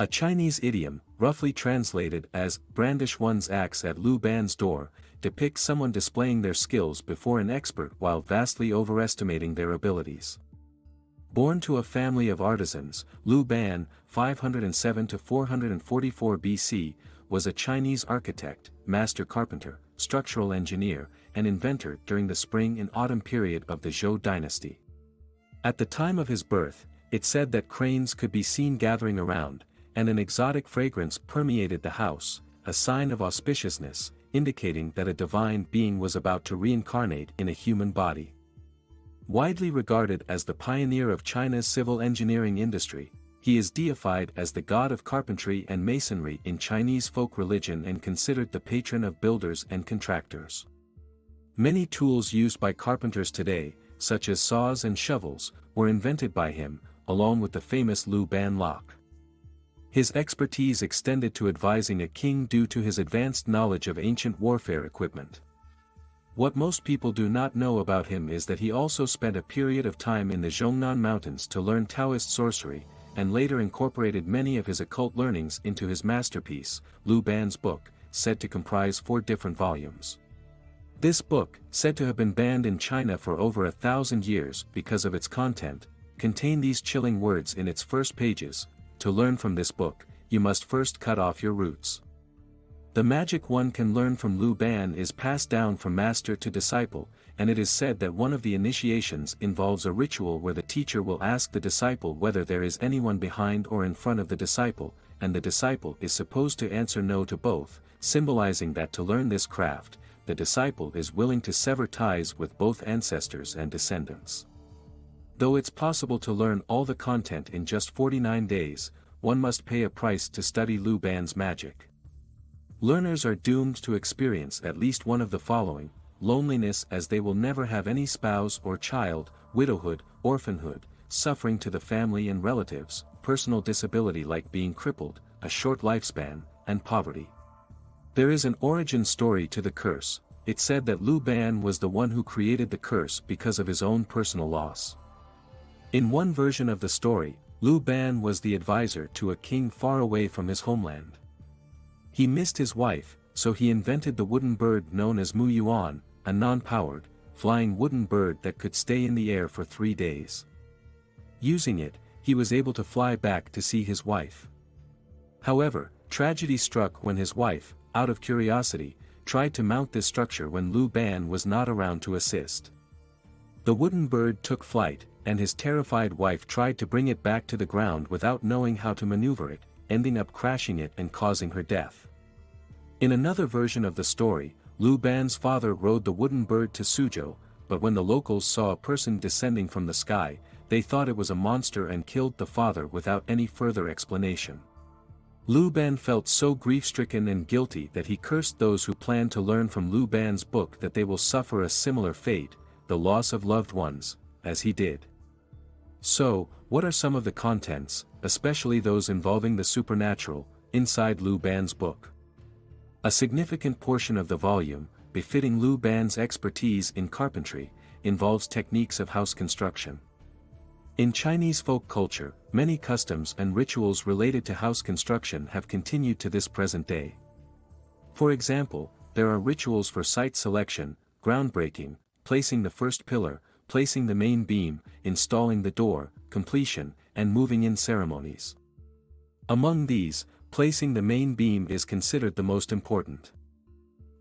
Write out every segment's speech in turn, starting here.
A Chinese idiom, roughly translated as brandish one's axe at Lu Ban's door, depicts someone displaying their skills before an expert while vastly overestimating their abilities. Born to a family of artisans, Lu Ban, 507 to 444 BC, was a Chinese architect, master carpenter, structural engineer, and inventor during the spring and autumn period of the Zhou dynasty. At the time of his birth, it said that cranes could be seen gathering around, and an exotic fragrance permeated the house, a sign of auspiciousness, indicating that a divine being was about to reincarnate in a human body. Widely regarded as the pioneer of China's civil engineering industry, he is deified as the god of carpentry and masonry in Chinese folk religion and considered the patron of builders and contractors. Many tools used by carpenters today, such as saws and shovels, were invented by him, along with the famous Lu Ban lock. His expertise extended to advising a king due to his advanced knowledge of ancient warfare equipment. What most people do not know about him is that he also spent a period of time in the Zhongnan Mountains to learn Taoist sorcery, and later incorporated many of his occult learnings into his masterpiece, Lu Ban's book, said to comprise 4 different volumes. This book, said to have been banned in China for over 1,000 years because of its content, contained these chilling words in its first pages: "To learn from this book, you must first cut off your roots." The magic one can learn from Lu Ban is passed down from master to disciple, and it is said that one of the initiations involves a ritual where the teacher will ask the disciple whether there is anyone behind or in front of the disciple, and the disciple is supposed to answer no to both, symbolizing that to learn this craft, the disciple is willing to sever ties with both ancestors and descendants. Though it's possible to learn all the content in just 49 days, one must pay a price to study Lu Ban's magic. Learners are doomed to experience at least one of the following: loneliness, as they will never have any spouse or child, widowhood, orphanhood, suffering to the family and relatives, personal disability like being crippled, a short lifespan, and poverty. There is an origin story to the curse. It said that Lu Ban was the one who created the curse because of his own personal loss. In one version of the story, Lu Ban was the advisor to a king far away from his homeland. He missed his wife, so he invented the wooden bird known as Mu Yuan, a non-powered, flying wooden bird that could stay in the air for 3 days. Using it, he was able to fly back to see his wife. However, tragedy struck when his wife, out of curiosity, tried to mount this structure when Lu Ban was not around to assist. The wooden bird took flight, and his terrified wife tried to bring it back to the ground without knowing how to maneuver it, ending up crashing it and causing her death. In another version of the story, Lu Ban's father rode the wooden bird to Suzhou, but when the locals saw a person descending from the sky, they thought it was a monster and killed the father without any further explanation. Lu Ban felt so grief-stricken and guilty that he cursed those who planned to learn from Lu Ban's book that they will suffer a similar fate, the loss of loved ones, as he did. So, what are some of the contents, especially those involving the supernatural, inside Lu Ban's book? A significant portion of the volume, befitting Lu Ban's expertise in carpentry, involves techniques of house construction. In Chinese folk culture, many customs and rituals related to house construction have continued to this present day. For example, there are rituals for site selection, groundbreaking, placing the first pillar, placing the main beam, installing the door, completion, and moving in ceremonies. Among these, placing the main beam is considered the most important.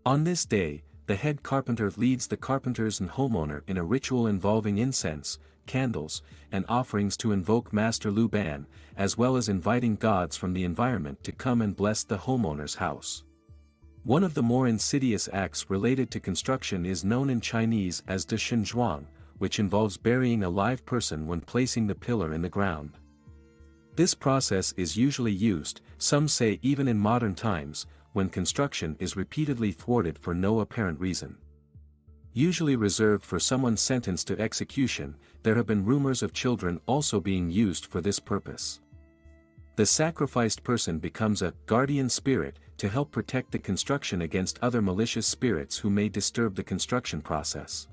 On this day, the head carpenter leads the carpenters and homeowner in a ritual involving incense, candles, and offerings to invoke Master Lu Ban, as well as inviting gods from the environment to come and bless the homeowner's house. One of the more insidious acts related to construction is known in Chinese as de Shenzhuang, which involves burying a live person when placing the pillar in the ground. This process is usually used, some say even in modern times, when construction is repeatedly thwarted for no apparent reason. Usually reserved for someone sentenced to execution, there have been rumors of children also being used for this purpose. The sacrificed person becomes a guardian spirit to help protect the construction against other malicious spirits who may disturb the construction process.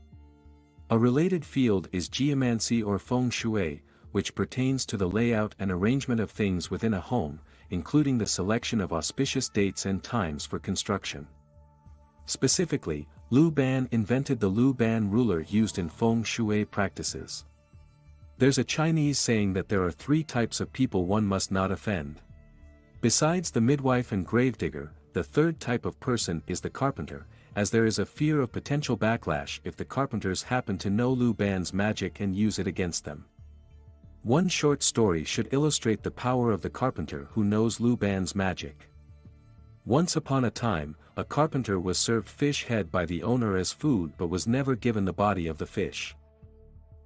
A related field is geomancy or Feng Shui, which pertains to the layout and arrangement of things within a home, including the selection of auspicious dates and times for construction. Specifically, Lu Ban invented the Lu Ban ruler used in Feng Shui practices. There's a Chinese saying that there are 3 types of people one must not offend. Besides the midwife and gravedigger, the 3rd type of person is the carpenter, as there is a fear of potential backlash if the carpenters happen to know Lu Ban's magic and use it against them. One short story should illustrate the power of the carpenter who knows Lu Ban's magic. Once upon a time, a carpenter was served fish head by the owner as food but was never given the body of the fish.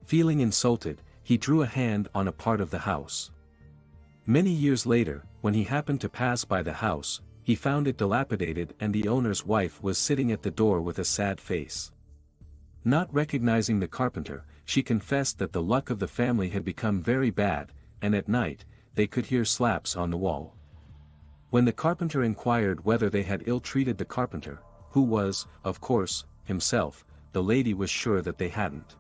Feeling insulted, he drew a hand on a part of the house. Many years later, when he happened to pass by the house, he found it dilapidated and the owner's wife was sitting at the door with a sad face. Not recognizing the carpenter, she confessed that the luck of the family had become very bad, and at night, they could hear slaps on the wall. When the carpenter inquired whether they had ill-treated the carpenter, who was, of course, himself, the lady was sure that they hadn't.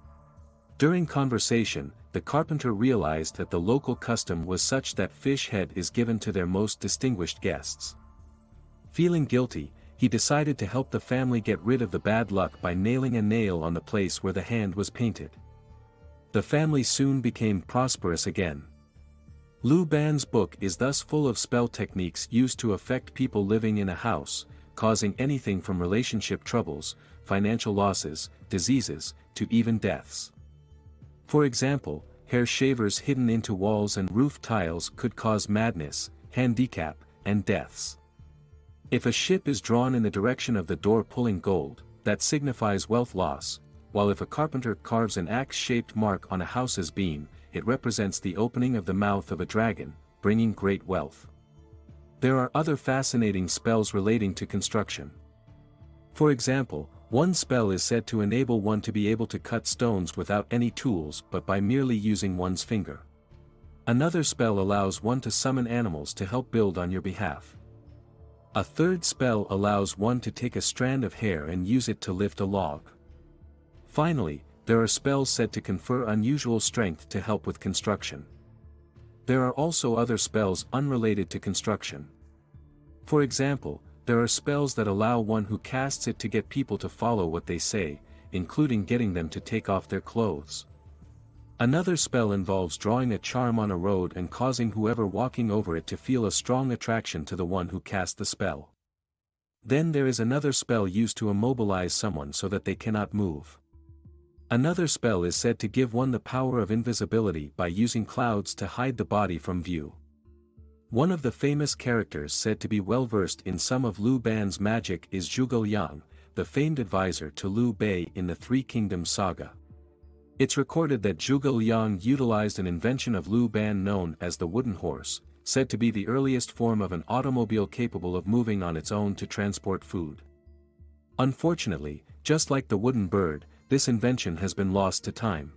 During conversation, the carpenter realized that the local custom was such that fish head is given to their most distinguished guests. Feeling guilty, he decided to help the family get rid of the bad luck by nailing a nail on the place where the hand was painted. The family soon became prosperous again. Lu Ban's book is thus full of spell techniques used to affect people living in a house, causing anything from relationship troubles, financial losses, diseases, to even deaths. For example, hair shavers hidden into walls and roof tiles could cause madness, handicap, and deaths. If a ship is drawn in the direction of the door pulling gold, that signifies wealth loss, while if a carpenter carves an axe-shaped mark on a house's beam, it represents the opening of the mouth of a dragon, bringing great wealth. There are other fascinating spells relating to construction. For example, one spell is said to enable one to be able to cut stones without any tools but by merely using one's finger. Another spell allows one to summon animals to help build on your behalf. A third spell allows one to take a strand of hair and use it to lift a log. Finally, there are spells said to confer unusual strength to help with construction. There are also other spells unrelated to construction. For example, there are spells that allow one who casts it to get people to follow what they say, including getting them to take off their clothes. Another spell involves drawing a charm on a road and causing whoever walking over it to feel a strong attraction to the one who cast the spell. Then there is another spell used to immobilize someone so that they cannot move. Another spell is said to give one the power of invisibility by using clouds to hide the body from view. One of the famous characters said to be well versed in some of Lu Ban's magic is Zhuge Liang, the famed advisor to Liu Bei in the Three Kingdoms Saga. It's recorded that Zhuge Liang utilized an invention of Lu Ban known as the wooden horse, said to be the earliest form of an automobile capable of moving on its own to transport food. Unfortunately, just like the wooden bird, this invention has been lost to time.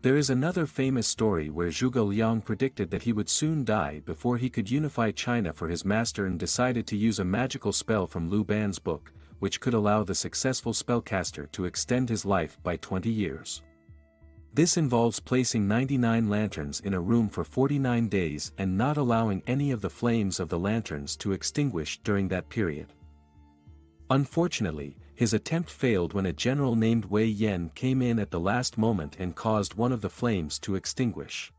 There is another famous story where Zhuge Liang predicted that he would soon die before he could unify China for his master and decided to use a magical spell from Lu Ban's book, which could allow the successful spellcaster to extend his life by 20 years. This involves placing 99 lanterns in a room for 49 days and not allowing any of the flames of the lanterns to extinguish during that period. Unfortunately, his attempt failed when a general named Wei Yan came in at the last moment and caused one of the flames to extinguish.